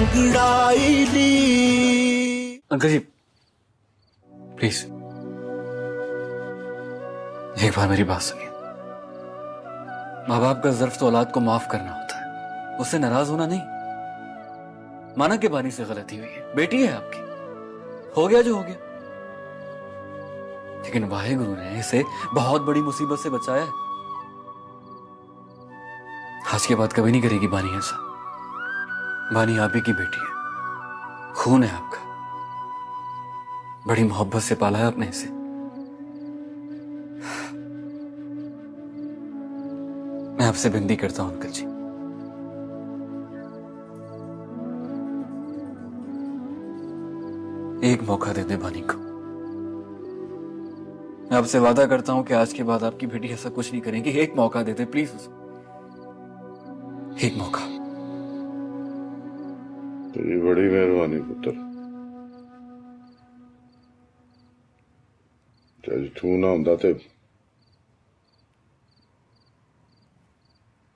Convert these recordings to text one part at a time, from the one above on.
अंगड़ाई ली। Uncle ji please एक बार मेरी बात सुनिए। माँ बाप का ज़र्फ तो औलाद को माफ करना होता है, उससे नाराज होना नहीं। माना के बानी से गलती हुई है, बेटी है आपकी, हो गया जो हो गया, लेकिन वाहेगुरु ने इसे बहुत बड़ी मुसीबत से बचाया है। आज के बाद कभी नहीं करेगी बानी ऐसा। बानी आप ही की बेटी है, खून है आपका, बड़ी मोहब्बत से पाला है आपने इसे। मैं आपसे विनती करता हूं अंकल जी, एक मौका दे दे बानी को। मैं आपसे वादा करता हूं कि आज के बाद आपकी बेटी ऐसा कुछ नहीं करेंगी। एक मौका दे दे प्लीज उसे, एक मौका। तेरी बड़ी मेहरबानी पुत्र। जज तू ना होंदा ते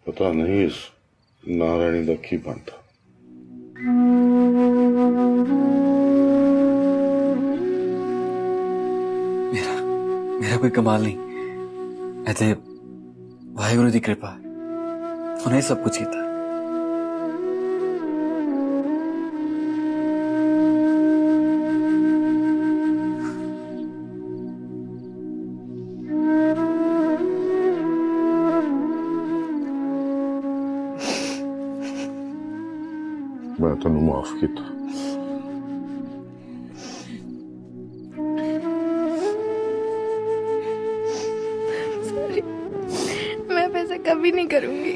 पता नहीं इस नारायणी दा की बनता। मेरा कोई कमाल नहीं, ऐसे वाहेगुरु की कृपा है, उन्हें सब कुछ कीता है। मैं तेन माफ किया। मैं अब ऐसा कभी नहीं करूंगी।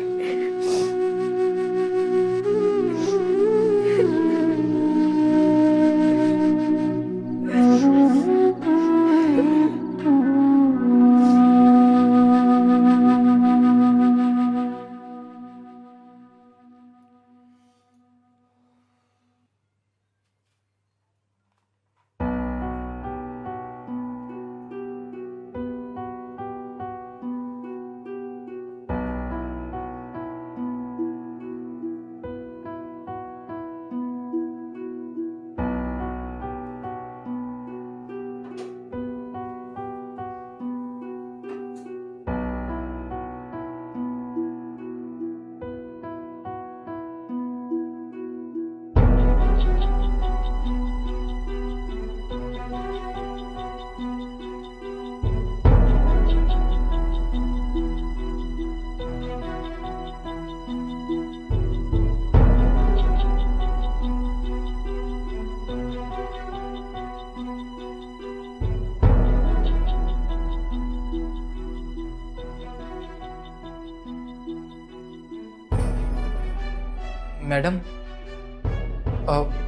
मैडम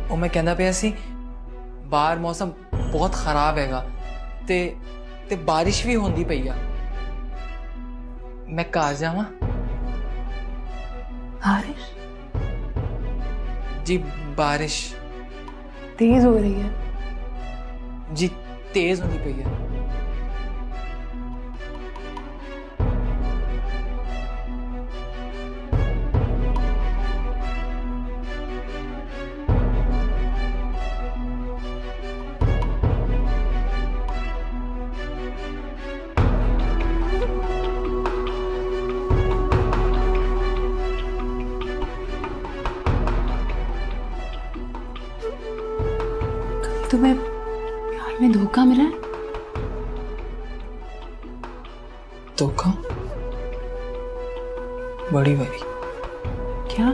ਉਹ ਮੈਂ ਕਹਿੰਦਾ ਪਿਆ ਸੀ ਬਾਹਰ ਮੌਸਮ ਬਹੁਤ ਖਰਾਬ ਹੈਗਾ ਤੇ ਬਾਰਿਸ਼ ਵੀ ਹੁੰਦੀ ਪਈ ਆ। ਮੈਂ ਘਰ ਜਾਵਾਂ? बारिश जी बारिश तेज हो रही है। जी तेज होनी पई है। तुम्हें प्यार में धोखा मिला है? धोखा? बड़ी बड़ी क्या?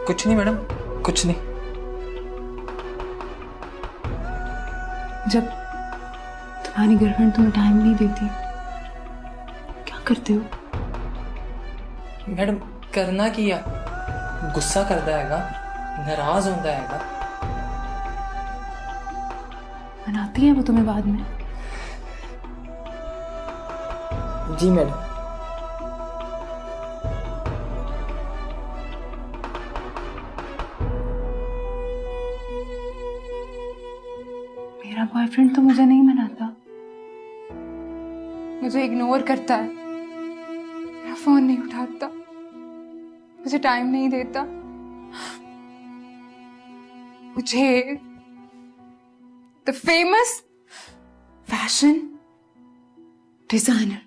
कुछ नहीं मैडम, कुछ नहीं। जब तुम्हारी गर्लफ्रेंड तुम्हें टाइम नहीं देती क्या करते हो? मैडम करना की आ, गुस्सा करता हैगा, नाराज होता हैगा। मनाती है वो तुम्हें बाद में? जी मैडम। मेरा बॉयफ्रेंड तो मुझे नहीं मनाता, मुझे इग्नोर करता है, मेरा फोन नहीं उठाता, मुझे टाइम नहीं देता। मुझे द फेमस फैशन डिजाइनर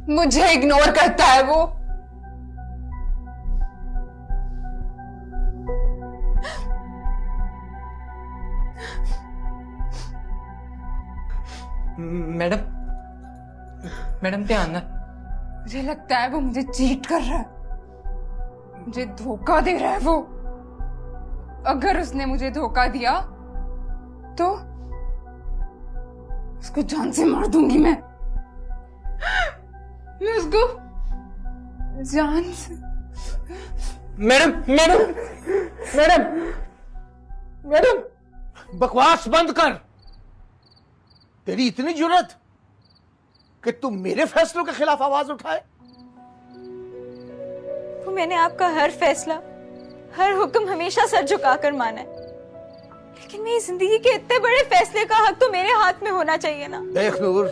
मुझे इग्नोर करता है वो। मैडम मैडम ध्यान ना। मुझे लगता है वो मुझे चीट कर रहा है, मुझे धोखा दे रहा है वो। अगर उसने मुझे धोखा दिया तो उसको जान से मार दूंगी मैं उसको जान से। मैडम मैडम मैडम मैडम, बकवास बंद कर। तेरी इतनी जुर्रत कि तुम मेरे फैसलों के खिलाफ आवाज उठाए। तो मैंने आपका हर फैसला, हर हुक्म हमेशा सर झुकाकर माना है, लेकिन मेरी जिंदगी के इतने बड़े फैसले का हक तो मेरे हाथ में होना चाहिए ना। देख नूर,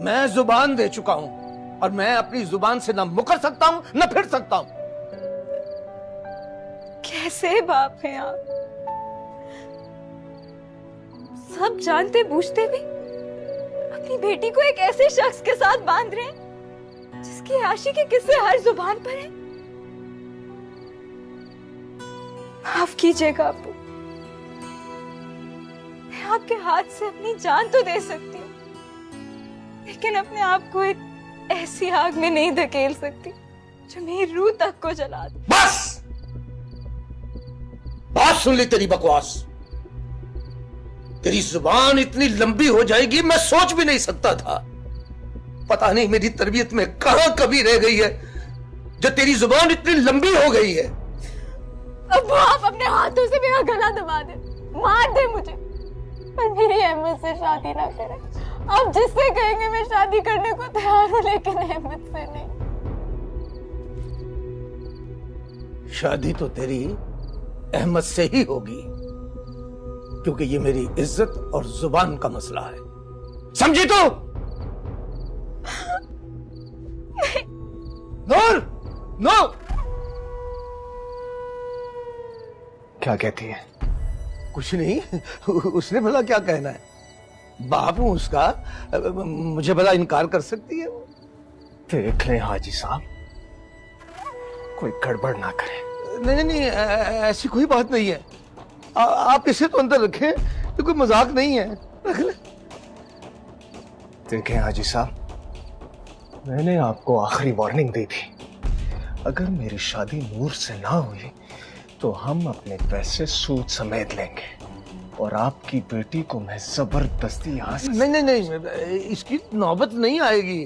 मैं जुबान दे चुका हूं और मैं अपनी जुबान से ना मुकर सकता हूं ना फिर सकता हूं। कैसे बाप हैं आप? सब जानते बूझते भी अपनी बेटी को एक ऐसे शख्स के साथ बांध रहे हैं जिसकी आशिकी किस्से हर जुबान पर है। माफ कीजिएगा आपू, मैं आपके हाथ से अपनी जान तो दे सकती हूँ, लेकिन अपने आप को एक ऐसी आग में नहीं धकेल सकती जो मेरी रूह तक को जला दे। बस बात सुन ली तेरी बकवास। तेरी जुबान इतनी लंबी हो जाएगी मैं सोच भी नहीं सकता था। पता नहीं मेरी तरबियत में कहां कमी रह गई है जो तेरी जुबान इतनी लंबी हो गई है। अब आप अपने हाथों से मेरा गला दबा दे, मार दे मुझे, पर मेरी अहमद से शादी ना करें। आप जिससे कहेंगे मैं शादी करने को तैयार हूं, लेकिन अहमद से नहीं। शादी तो तेरी अहमद से ही होगी, क्योंकि ये मेरी इज्जत और जुबान का मसला है। समझी तू? नूर, नो। क्या कहती है? कुछ नहीं, उसने भला क्या कहना है? बाप हूं उसका, मुझे भला इनकार कर सकती है? देख ले हाजी साहब, कोई गड़बड़ ना करे। नहीं नहीं नहीं, ऐसी कोई बात नहीं है। आप इसे तो अंदर रखें, ये कोई मजाक नहीं है। रख ले। देखें हाजी साहब, मैंने आपको आखिरी वार्निंग दी थी, अगर मेरी शादी नूर से ना हुई तो हम अपने पैसे सूद समेत लेंगे और आपकी बेटी को मैं जबरदस्ती यहाँ से। नहीं नहीं नहीं, इसकी नौबत नहीं आएगी,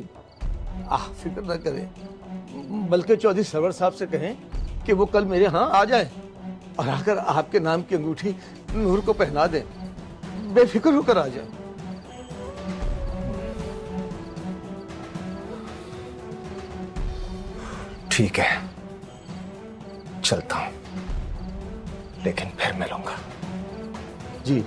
आप फिक्र न करें। बल्कि चौधरी सरवर साहब से कहें कि वो कल मेरे यहाँ आ जाए और आकर आपके नाम की अंगूठी नूर को पहना दे, बेफिक्र होकर आ जाए। ठीक है, चलता हूं, लेकिन फिर मिलूंगा। जी।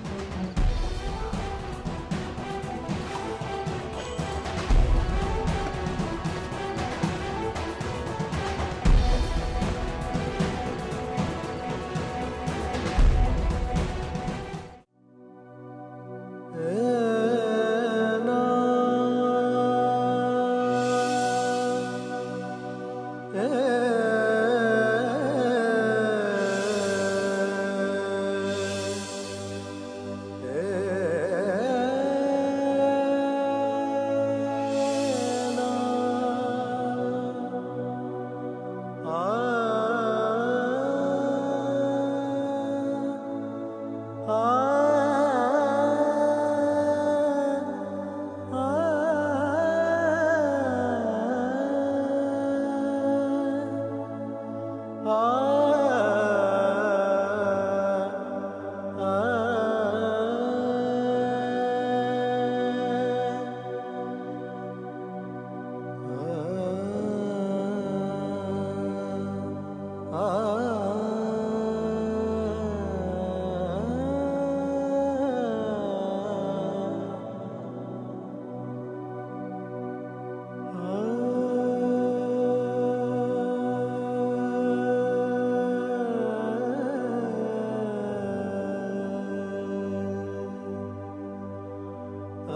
जब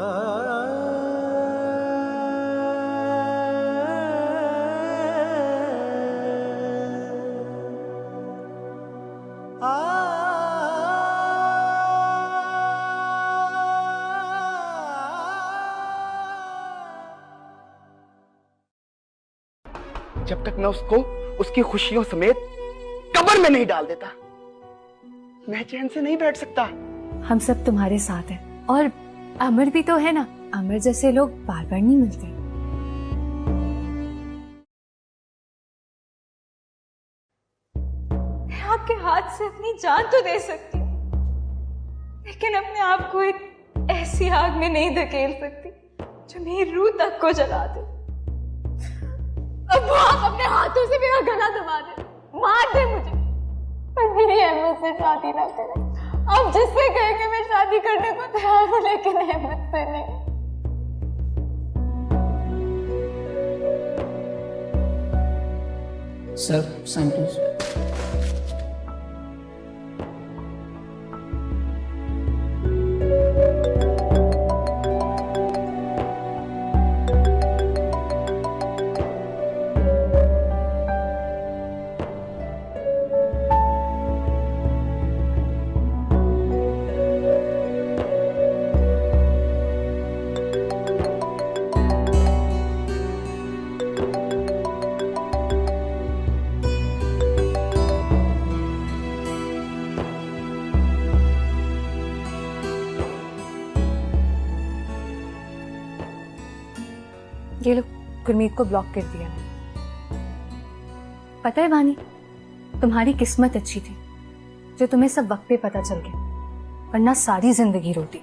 तक मैं उसको उसकी खुशियों समेत कब्र में नहीं डाल देता, मैं चैन से नहीं बैठ सकता। हम सब तुम्हारे साथ हैं। और अमर भी तो है ना, अमर जैसे लोग बार बार नहीं मिलते। मैं आपके हाथ से अपनी जान तो दे सकती हूँ, लेकिन अपने आप को एक ऐसी आग में नहीं धकेल सकती जो मेरी रूह तक को जला दे। अब वो आप अपने हाथों से मेरा गला दबा दे, मार दे मुझे, पर मेरी अहमद से शादी ना करें। अब जिससे कहेंगे मैं शादी करने को तैयार हूँ, लेकिन अहमद से नहीं। Sir sign please. ये लो, गुरमीत को ब्लॉक कर दिया। पता है वानी, तुम्हारी किस्मत अच्छी थी जो तुम्हें सब वक्त पे पता चल गया, वरना सारी जिंदगी रोती।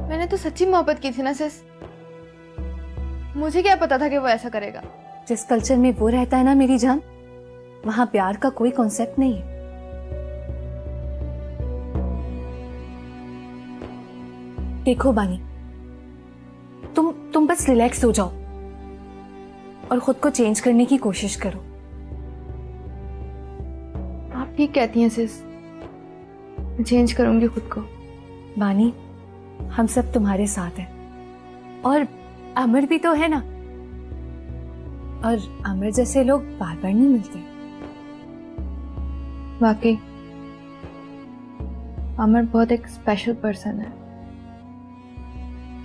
मैंने तो सच्ची मोहब्बत की थी ना सिस, मुझे क्या पता था कि वो ऐसा करेगा। जिस कल्चर में वो रहता है ना मेरी जान, वहां प्यार का कोई कॉन्सेप्ट नहीं है। देखो बानी, तुम बस रिलैक्स हो जाओ और खुद को चेंज करने की कोशिश करो। आप ठीक कहती हैं सिस, मैं चेंज करूंगी खुद को। बानी, हम सब तुम्हारे साथ हैं। और अमर भी तो है ना, और अमर जैसे लोग बार बार नहीं मिलते। वाकई अमर बहुत एक स्पेशल पर्सन है।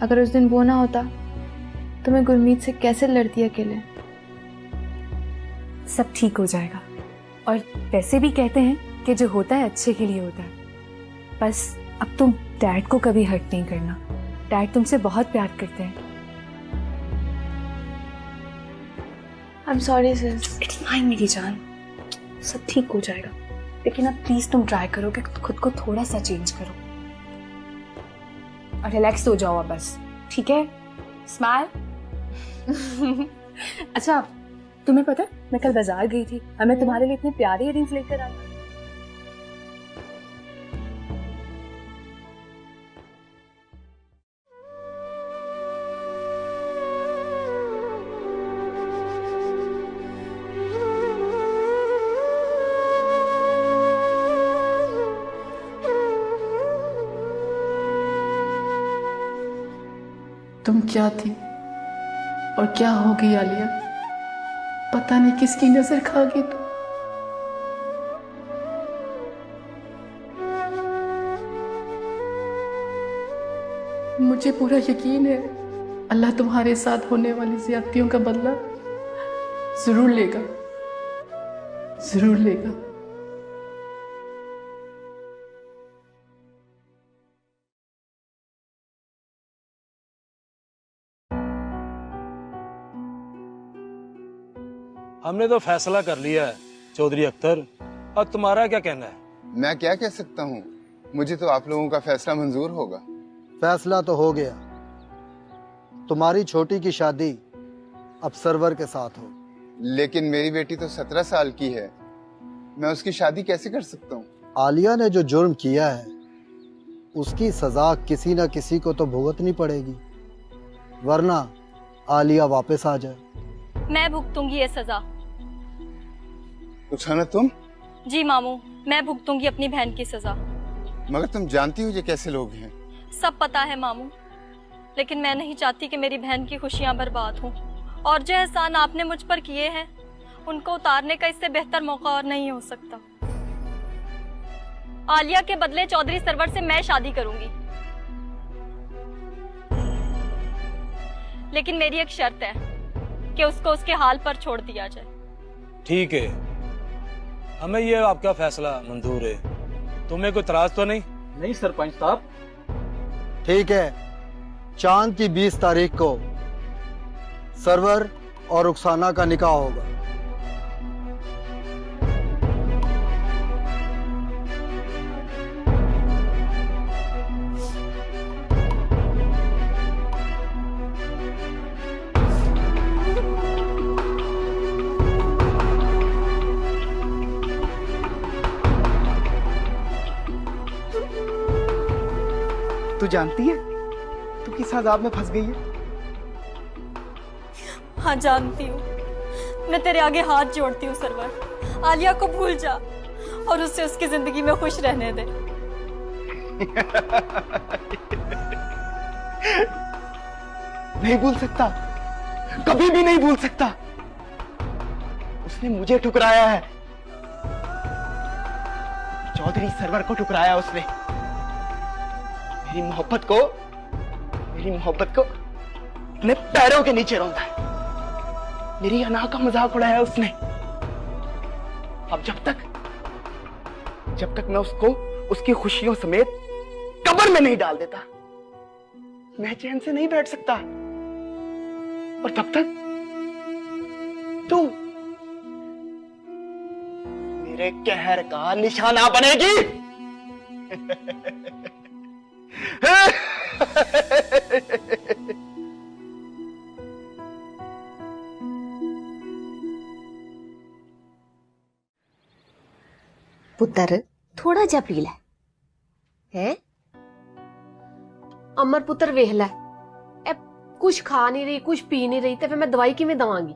अगर उस दिन वो ना होता तो मैं गुरमीत से कैसे लड़ती अकेले। सब ठीक हो जाएगा। और वैसे भी कहते हैं कि जो होता है अच्छे के लिए होता है। बस अब तुम डैड को कभी हर्ट नहीं करना। डैड तुमसे बहुत प्यार करते हैं। I am sorry sis. It's fine मेरी जान, सब ठीक हो जाएगा। लेकिन अब प्लीज तुम ट्राई करो कि खुद को थोड़ा सा चेंज करो और रिलैक्स हो जाओ बस, ठीक है? स्माइल। अच्छा, तुम्हें पता है मैं कल बाजार गई थी और मैं तुम्हारे लिए इतने प्यारे इयररिंग्स लेकर आई। तुम क्या थी और क्या हो गई आलिया, पता नहीं किसकी नजर खा गई तुम। मुझे पूरा यकीन है अल्लाह तुम्हारे साथ होने वाली ज्यादतियों का बदला जरूर लेगा, जरूर लेगा। हमने तो फैसला कर लिया है चौधरी अख्तर, अब तुम्हारा क्या कहना है? मैं क्या कह सकता हूँ, मुझे तो आप लोगों का फैसला मंजूर होगा। फैसला तो हो गया, तुम्हारी छोटी की शादी अब सरवर के साथ हो। लेकिन मेरी बेटी तो 17 साल की है, मैं उसकी शादी कैसे कर सकता हूँ? आलिया ने जो जुर्म किया है उसकी सजा किसी न किसी को तो भुगतनी पड़ेगी, वरना आलिया वापस आ जाए। मैं भुगतूंगी ये सजा। रुखसाना तुम? जी मामू, मैं भुगतूंगी अपनी बहन की सजा। मगर तुम जानती हो ये कैसे लोग हैं। सब पता है मामू, लेकिन मैं नहीं चाहती कि मेरी बहन की खुशियां बर्बाद हों। और जो एहसान आपने मुझ पर किए हैं उनको उतारने का इससे बेहतर मौका और नहीं हो सकता। आलिया के बदले चौधरी सरवर से मैं शादी करूंगी, लेकिन मेरी एक शर्त है कि उसको उसके हाल पर छोड़ दिया जाए। ठीक है, हमें ये आपका फैसला मंजूर है। तुम्हें कोई इतराज तो नहीं? नहीं सरपंच साहब। ठीक है, चांद की 20 तारीख को सरवर और रुखसाना का निकाह होगा। तू जानती है तू किस अजाब में फंस गई है? हाँ जानती हूँ। मैं तेरे आगे हाथ जोड़ती हूँ सरवर, आलिया को भूल जा और उससे उसकी जिंदगी में खुश रहने दे। नहीं भूल सकता, कभी भी नहीं भूल सकता। उसने मुझे ठुकराया है, चौधरी सरवर को ठुकराया उसने। मेरी मोहब्बत को अपने पैरों के नीचे रौंदा है। मेरी अना का मजाक उड़ाया उसने। अब जब तक मैं उसको उसकी खुशियों समेत कब्र में नहीं डाल देता, मैं चैन से नहीं बैठ सकता। और तब तक तू मेरे कहर का निशाना बनेगी। पुत्र थोड़ा जा पी लै है। अमर पुत्र वेख लै, ए कुछ खा नहीं रही कुछ पी नहीं रही, तो फिर मैं दवाई किवें दवांगी?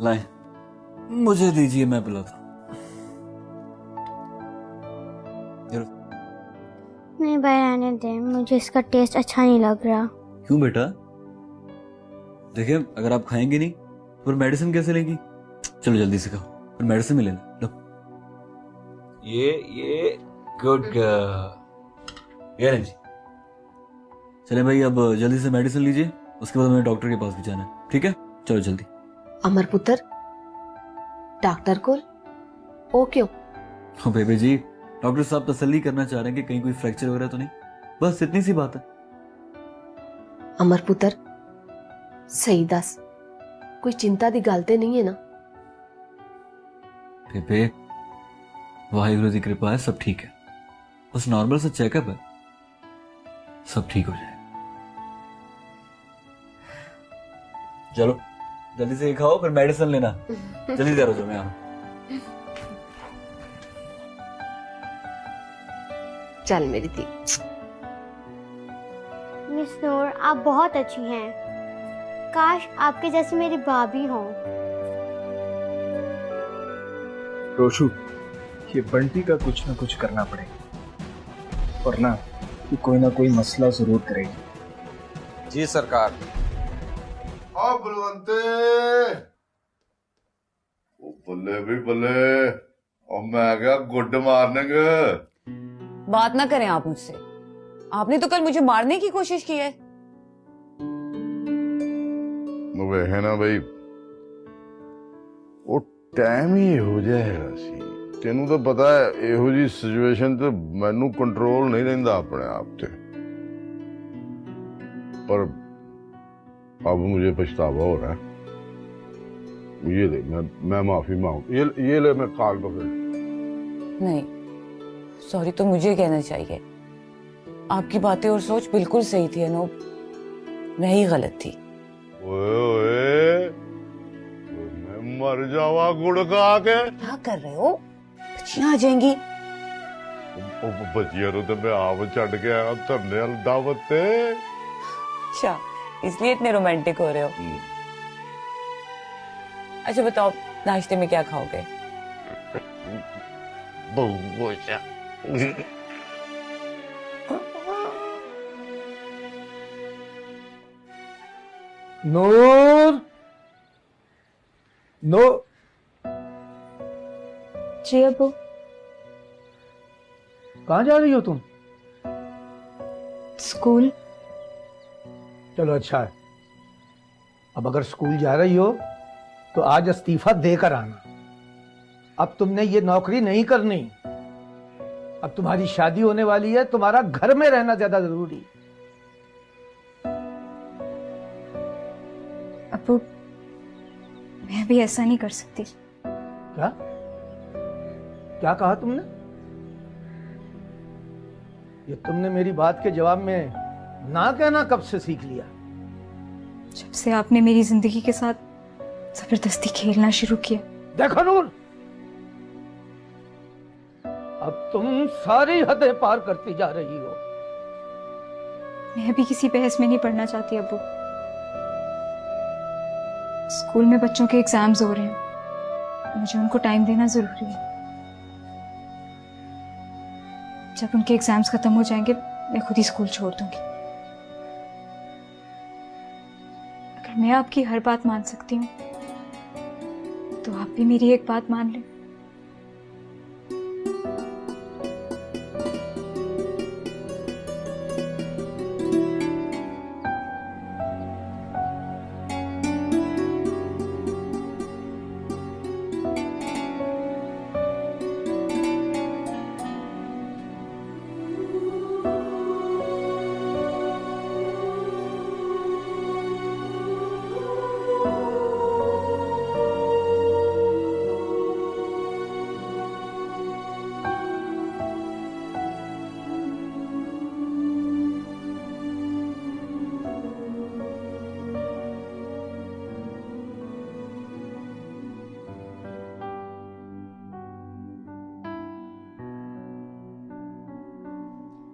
लाए मुझे दीजिए, मैं पिलाता हूं। नहीं भाई आने दे, मुझे इसका टेस्ट अच्छा नहीं लग रहा। क्यों बेटा? देखिए अगर आप खाएंगे नहीं फिर मेडिसिन कैसे लेंगी? चलो जल्दी से खाओ, फिर मेडिसिन भी लेना। लो ये गुड गर्ल। ये जी चले भाई, अब जल्दी से मेडिसिन लीजिए, उसके बाद हमें डॉक्टर के पास भी जाना है। ठीक है, चलो जल्दी। अमर पुत्र डॉक्टर को ओ क्यों? ओ बेबी जी, डॉक्टर साहब तसल्ली करना चाह रहे हैं कि कहीं कोई फ्रैक्चर वगैरह तो नहीं, बस इतनी सी बात है। अमर पुत्र सही दस, कोई चिंता दी गल ते नहीं है ना? बेबे वाहिगुरु की कृपा है, सब ठीक है, बस नॉर्मल सा चेकअप है, सब ठीक हो जाए। चलो जल्दी से खाओ, फिर मेडिसिन लेना। जल्दी तैयार हो जाओ, मैं आ रहा हूं। चल मेरी दी। मिस नूर आप बहुत अच्छी हैं, काश आपके जैसी मेरी भाभी हो। रोशू, ये बंटी का कुछ ना कुछ करना पड़ेगा, वरना ये कोई ना कोई मसला जरूर करेगी। जी सरकार। आ बलवंते, ओ बल्ले भी बल्ले, और मैं क्या गुड मॉर्निंग। बात ना करें आप मुझसे, आपने तो कल मुझे मारने की कोशिश की है। वे है ना भाई, वो टाइम ही हो जाएगा सी। तेनू तो पता है एहो जी सिचुएशन ते मैनू कंट्रोल नहीं रहंदा अपने आप ते, पर अब मुझे पछतावा हो रहा है। ये ले, मैं माफी मांग, ये ले, मैं काल पकड़। नहीं सॉरी तो मुझे कहना चाहिए, आपकी बातें और सोच बिल्कुल सही थी अनूप, मैं ही गलत थी। ओए, मैं मर जावा गुड़ खा के। क्या कर रहे हो? बच्चियां आ जाएंगी। बच्चियां तो मैं आप छड़ के आया धरने वाली दावत ते। अच्छा इसलिए इतने रोमांटिक हो रहे हो। अच्छा बताओ नाश्ते में क्या खाओगे? नूर, नो। जी अबू। कहाँ जा रही हो तुम? स्कूल। चलो अच्छा है। अब अगर स्कूल जा रही हो तो आज इस्तीफा देकर आना। अब तुमने ये नौकरी नहीं करनी। अब तुम्हारी शादी होने वाली है, तुम्हारा घर में रहना ज्यादा जरूरी। अबू, मैं भी ऐसा नहीं कर सकती। क्या क्या कहा तुमने? ये तुमने मेरी बात के जवाब में ना कहना कब से सीख लिया? जब से आपने मेरी जिंदगी के साथ जबरदस्ती खेलना शुरू किया। देखो नूर, अब तुम सारी हदें पार करती जा रही हो। मैं भी किसी बहस में नहीं पढ़ना चाहती अबू। स्कूल में बच्चों के एग्जाम्स हो रहे हैं, मुझे उनको टाइम देना जरूरी है। जब उनके एग्जाम्स खत्म हो जाएंगे मैं खुद ही स्कूल छोड़ दूंगी। अगर मैं आपकी हर बात मान सकती हूँ तो आप भी मेरी एक बात मान लें।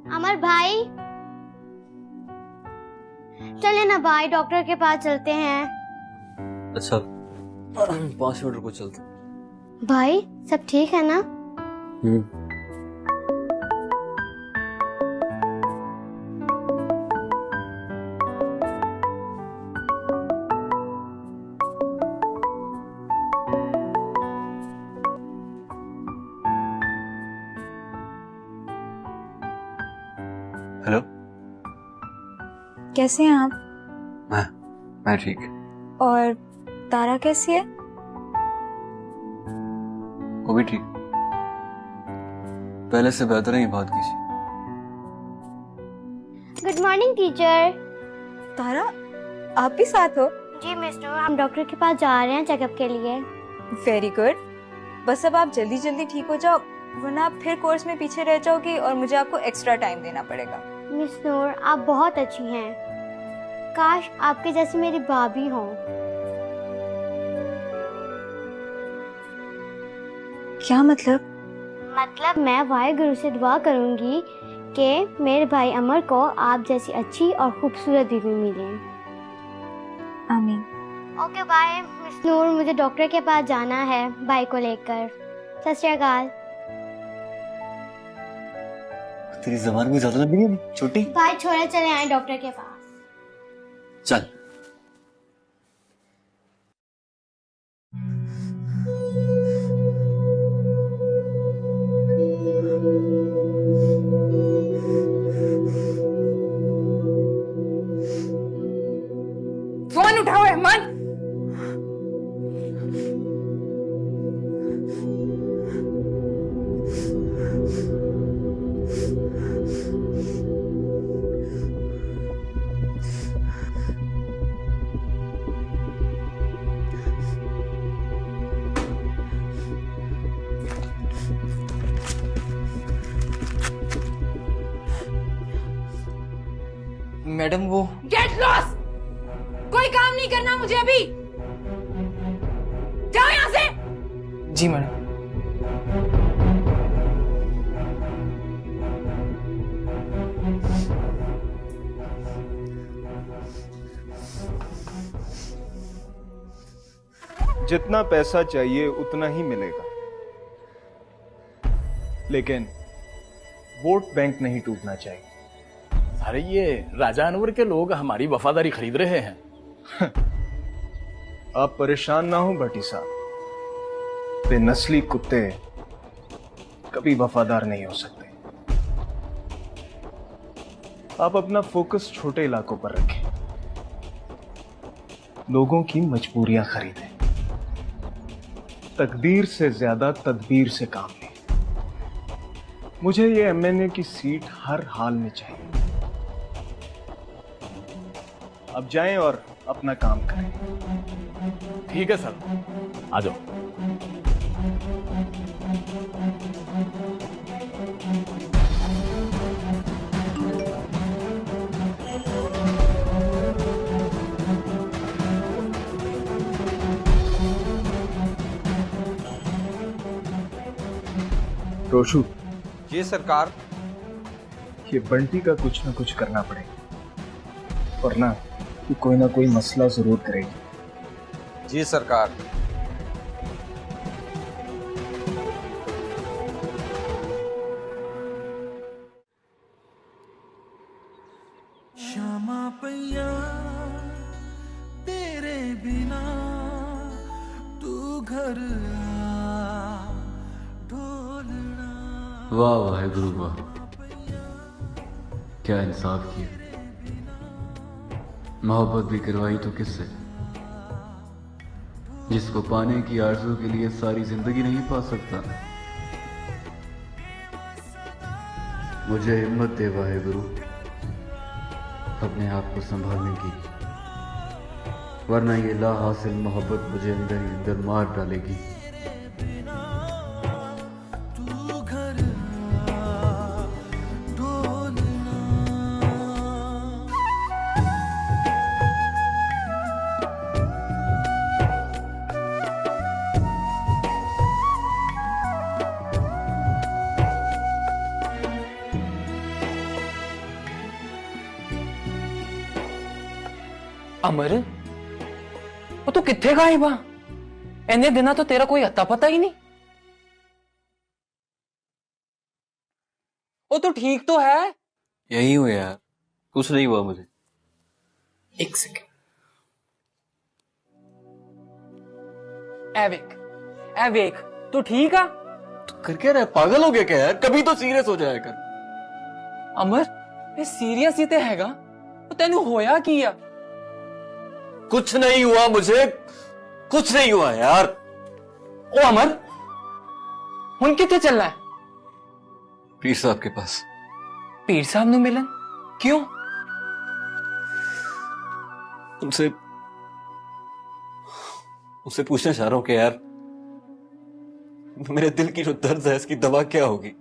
अमर भाई, चले ना भाई, डॉक्टर के पास चलते हैं। अच्छा 5 मिनट रुको, चलते। भाई सब ठीक है ना? हेलो, कैसे हैं आप? मैं ठीक। और तारा कैसी है? वो भी ठीक, पहले से बेहतर है बात कीजिए। Good morning teacher. तारा, आप भी साथ हो? जी मिस्टर, हम डॉक्टर के पास जा रहे हैं चेकअप के लिए। Very good. बस अब आप जल्दी जल्दी ठीक हो जाओ, वरना आप फिर कोर्स में पीछे रह जाओगी और मुझे आपको एक्स्ट्रा टाइम देना पड़ेगा। मिस नूर, आप बहुत अच्छी हैं। काश आपके जैसी मेरी भाभी हो। क्या मतलब? मतलब मैं वाहेगुरु से दुआ करूंगी कि मेरे भाई अमर को आप जैसी अच्छी और खूबसूरत बीवी मिले। आमीन। ओके बाय मिस नूर, मुझे डॉक्टर के पास जाना है भाई को लेकर। सत श्री अकाल। तेरी ज़बान में ज्यादा लंबी नहीं, छोटी। भाई छोड़े चले आए डॉक्टर के पास। चल। फोन उठाओ अहमद। मैडम वो गेट लॉस्ट। कोई काम नहीं करना मुझे अभी। जाओ यहाँ से। जी मैडम। जितना पैसा चाहिए उतना ही मिलेगा, लेकिन वोट बैंक नहीं टूटना चाहिए। अरे ये राजा अनवर के लोग हमारी वफादारी खरीद रहे हैं, आप परेशान ना हो भट्टी साहब, बेनस्ली कुत्ते कभी वफादार नहीं हो सकते। आप अपना फोकस छोटे इलाकों पर रखें, लोगों की मजबूरियां खरीदें, तकदीर से ज्यादा तदबीर से काम लें। मुझे ये एमएनए की सीट हर हाल में चाहिए। अब जाएं और अपना काम करें। ठीक है सर, आ जाओ। रोशु। जी सरकार। ये बंटी का कुछ ना कुछ करना पड़ेगा, वरना कि कोई ना कोई मसला जरूर करेगी। जी सरकार। क्षमा पैया तेरे बिना तू घर ढोलना। वाह वाह गुरु वाह, क्या इंसाफ किया। मोहब्बत भी करवाई तो किससे, जिसको पाने की आरज़ू के लिए सारी जिंदगी नहीं पा सकता। मुझे हिम्मत दे वाहे गुरु अपने आप को संभालने की, वरना ये ला हासिल मोहब्बत मुझे अंदर ही अंदर मार डालेगी। अमर, वो तू किथे गायब आ? इन्ने दिना तो तेरा कोई अता पता ही नहीं। वो तू ठीक तो है? यही हूं यार, कुछ नहीं हुआ मुझे। एक सेकंड। एवेक, तू ठीक आ? तू कर क्या रहा है, पागल हो गया क्या यार? कभी तो सीरियस हो जाया कर। अमर, ये सीरियस ही ते हैगा, वो तेनू होया किया? कुछ नहीं हुआ मुझे, कुछ नहीं हुआ यार। ओ अमर, हुन किथे चलना है? पीर साहब के पास। पीर साहब नु मिलन? क्यों? उनसे पूछना चाह रहा हूं कि यार मेरे दिल की जो दर्द है इसकी दवा क्या होगी?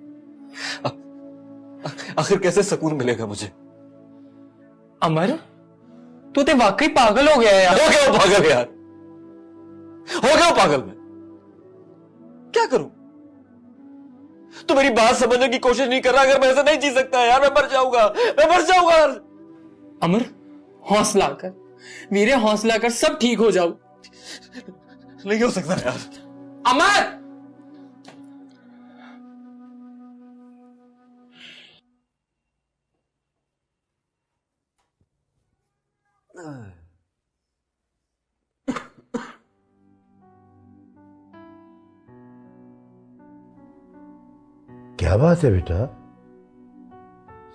आखिर कैसे सुकून मिलेगा मुझे? अमर, तू ते वाकई पागल हो गया यार। हो गया पागल यार, हो गया पागल। मैं क्या करूं? तू मेरी बात समझने की कोशिश नहीं कर रहा। अगर मैं ऐसे नहीं जी सकता यार, मैं मर जाऊंगा, मैं मर जाऊंगा। अमर, हौसला कर वीरे, हौसला कर, सब ठीक हो जाओ। नहीं हो सकता यार। अमर, क्या बात है बेटा?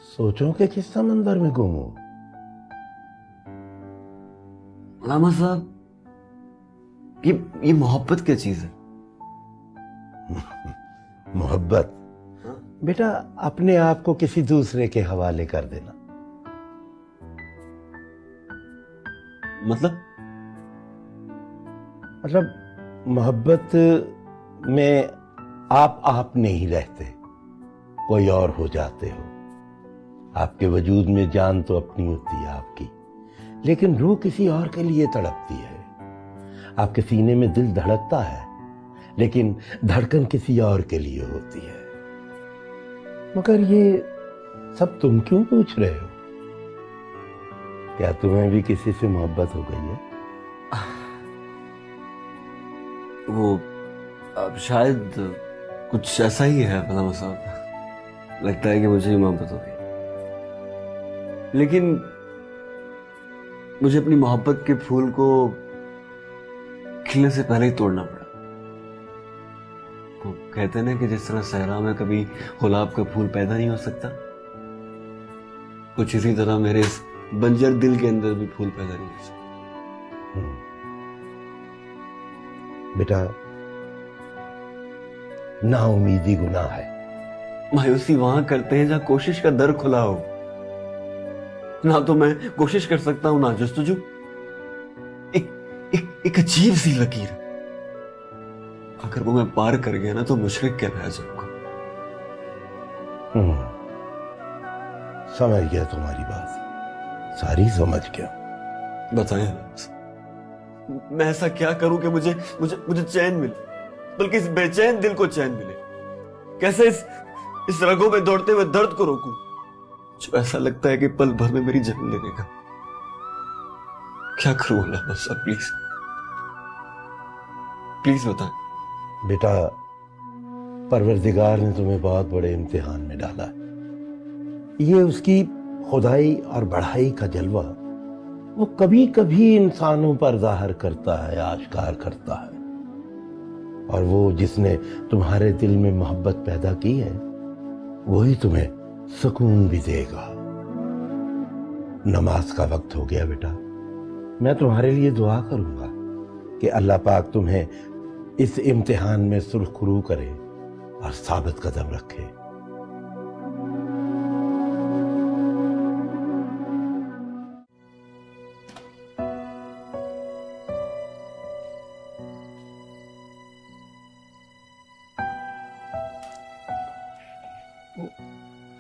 सोचो कि किस समंदर में गुम हो। लामा साहब, ये मोहब्बत क्या चीज है? मोहब्बत बेटा अपने आप को किसी दूसरे के हवाले कर देना। मतलब मोहब्बत में आप नहीं रहते, कोई और हो जाते हो। आपके वजूद में जान तो अपनी होती है आपकी, लेकिन रूह किसी और के लिए तड़पती है। आपके सीने में दिल धड़कता है, लेकिन धड़कन किसी और के लिए होती है। मगर ये सब तुम क्यों पूछ रहे हो? क्या तुम्हें भी किसी से मोहब्बत हो गई है? वो अब शायद कुछ ऐसा ही है लामा साहब। लगता है कि मुझे ही मोहब्बत हो गई, लेकिन मुझे अपनी मोहब्बत के फूल को खिलने से पहले ही तोड़ना पड़ा। वो कहते ना कि जिस तरह सहरा में कभी गुलाब का फूल पैदा नहीं हो सकता, कुछ इसी तरह मेरे इस बंजर दिल के अंदर भी फूल पैदा नहीं हो सकता। बेटा, नाउमीदी गुनाह है। मायूसी वहां करते हैं जहां कोशिश का दर खुला हो। ना तो मैं कोशिश कर सकता हूं, ना जस्तुजू। एक अजीब सी लकीर, अगर वो मैं पार कर गया ना तो मुशरिक क्या रह जाऊंगा। समझ गया तुम्हारी बात, सारी समझ गया। बताएं मैं ऐसा क्या करूं कि मुझे मुझे मुझे चैन मिले, बल्कि इस बेचैन दिल को चैन मिले। कैसे इस रगों में दौड़ते हुए दर्द को रोकूं जो ऐसा लगता है कि पल भर में मेरी जान ले लेगा। क्या करूं अल्लाह, बस अब प्लीज प्लीज बताएं। बेटा, परवरदिगार ने तुम्हें बहुत बड़े इम्तिहान में डाला। ये उसकी खुदाई और बढ़ाई का जलवा वो कभी कभी इंसानों पर जाहिर करता है, आश्कार करता है। और वो जिसने तुम्हारे दिल में मोहब्बत पैदा की है वही तुम्हें सुकून भी देगा। नमाज का वक्त हो गया बेटा, मैं तुम्हारे लिए दुआ करूंगा कि अल्लाह पाक तुम्हें इस इम्तिहान में सुरखरू करे और साबित कदम रखे।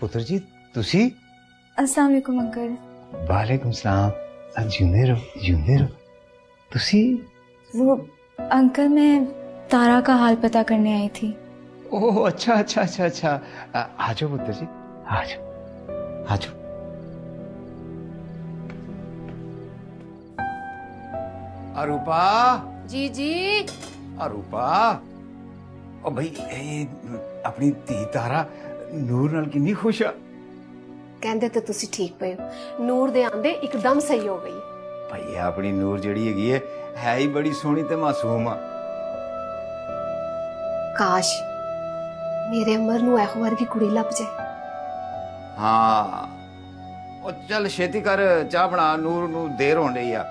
पुत्र जी तुसी? अस्सलाम वालेकुम अंकल। वालेकुम सलाम। जिंदे रहो। तुसी? वो अंकल, मैं तारा का हाल पता करने आई थी। ओह अच्छा। आ जाओ पुत्र जी, आ जाओ। अरूपा जी। अरूपा, ओ भाई अपनी धी तारा ਨੂਰ ਨਾਲ ਕਿੰਨੀ ਖੁਸ਼ ਆ। ਕਹਿੰਦੇ ਤੇ ਤੁਸੀਂ ਠੀਕ ਪਏ ਹੋ, ਨੂਰ ਦੇ ਆਂਦੇ ਇੱਕਦਮ ਸਹੀ ਹੋ ਗਈ। ਭਾਈ ਆਪਣੀ ਨੂਰ ਜਿਹੜੀ ਹੈਗੀ ਹੈ ਹੀ ਬੜੀ ਸੋਹਣੀ ਤੇ ਮਾਸੂਮ ਆ। ਕਾਸ਼ ਮੇਰੇ ਅਮਰ ਨੂੰ ਇਹੋ ਵਰਗੀ ਕੁੜੀ ਲੱਭ ਜਾਏ। ਹਾਂ ਉਹ ਚੱਲ ਛੇਤੀ ਕਰ, ਚਾਹ ਬਣਾ, ਨੂਰ ਨੂੰ ਦੇਰ ਹੋਣ ਰਹੀ ਆ।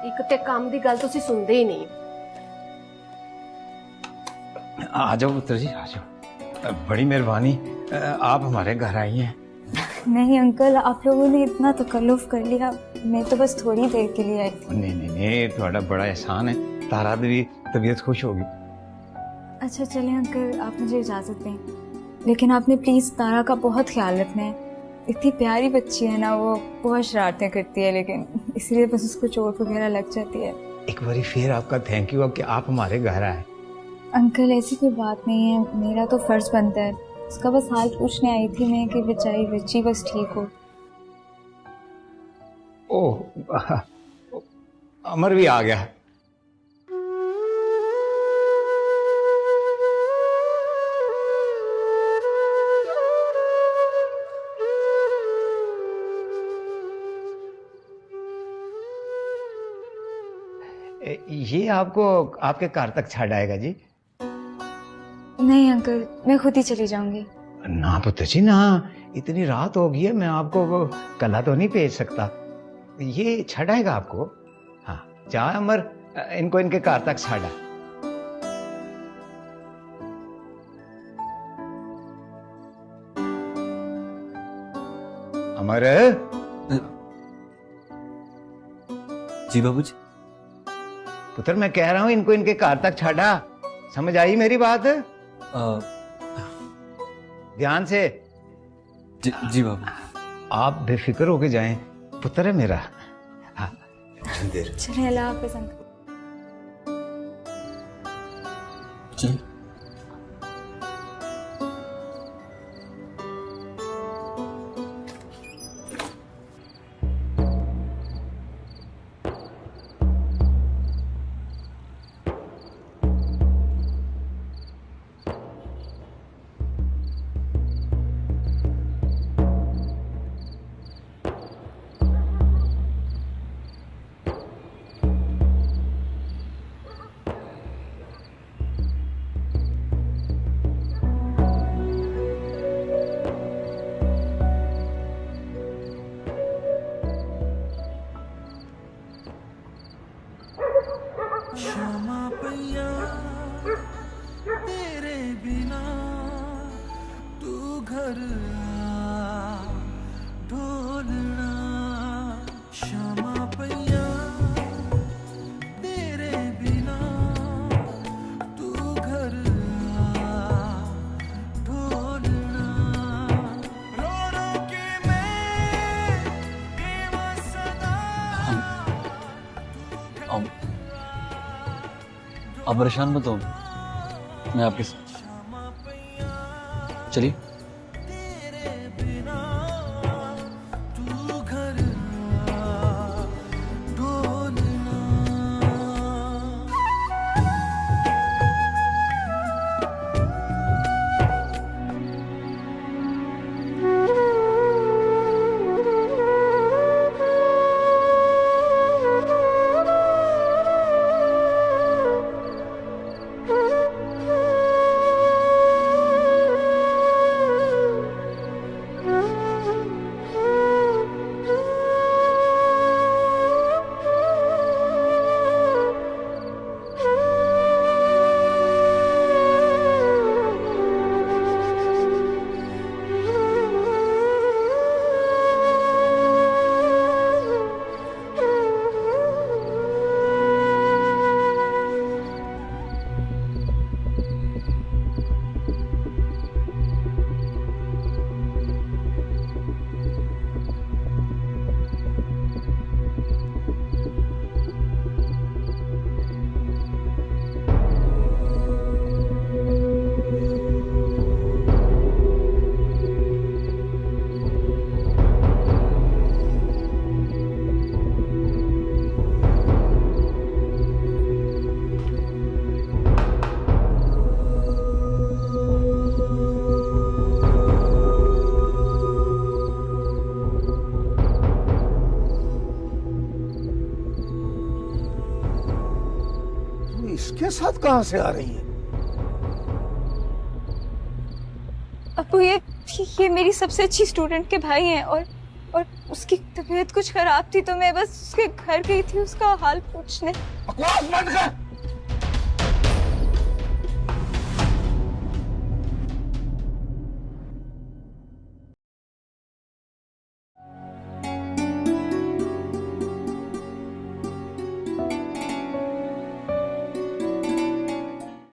ਇੱਕ ਤੇ ਕੰਮ ਦੀ ਗੱਲ ਤੁਸੀਂ ਸੁਣਦੇ ਹੀ ਨਹੀਂ। आ जाओ पुत्र जी, आ जाओ। बड़ी मेहरबानी, आप हमारे घर आई हैं। नहीं अंकल, आप लोगों ने इतना तकल्लुफ कर लिया, मैं तो बस थोड़ी देर के लिए आई थी। नहीं, थोड़ा बड़ा एहसान है। तारा दी तबीयत खुश होगी। अच्छा चले अंकल, आप मुझे इजाजत दें, लेकिन आपने प्लीज तारा का बहुत ख्याल रखना है। इतनी प्यारी बच्ची है ना, वो बहुत शरारतें करती है, लेकिन इसलिए बस उसको चोट वगैरह लग जाती है। एक बार फिर आपका थैंक यू कि आप हमारे घर आए। अंकल ऐसी कोई बात नहीं है, मेरा तो फर्ज बनता है। उसका बस हाल पूछने आई थी मैं कि बेचारी बच्ची बस ठीक हो। ओह, अमर भी आ गया। ये आपको आपके कार तक छड़ आएगा जी? नहीं अंकल, मैं खुद ही चली जाऊंगी। ना पुत्र जी ना, इतनी रात हो गई है, मैं आपको कला तो नहीं भेज सकता। ये छड़ आएगा आपको। हाँ जा अमर, इनको इनके कार तक छड़ा। अमर। जी बाबूजी। पुत्र मैं कह रहा हूं इनको इनके कार तक छाड़ा। समझ आई मेरी बात? ध्यान से। जी बाबू। आप बेफिक्र होके जाएं, पुत्र है मेरा। हाँ चलिए, अल्लाह हाफ़िज़ अंकल। चलिए। घर आ ढोलना क्षमा पैया तेरे बिना तू घर आ ढोलना रो रो के मैं बेवसदा आप परेशान मत हो, मैं आपके साथ। चलिए। इसके साथ कहां से आ रही है? अबू ये मेरी सबसे अच्छी स्टूडेंट के भाई हैं और उसकी तबीयत कुछ खराब थी तो मैं बस उसके घर गई थी उसका हाल पूछने। बकवास बंद कर।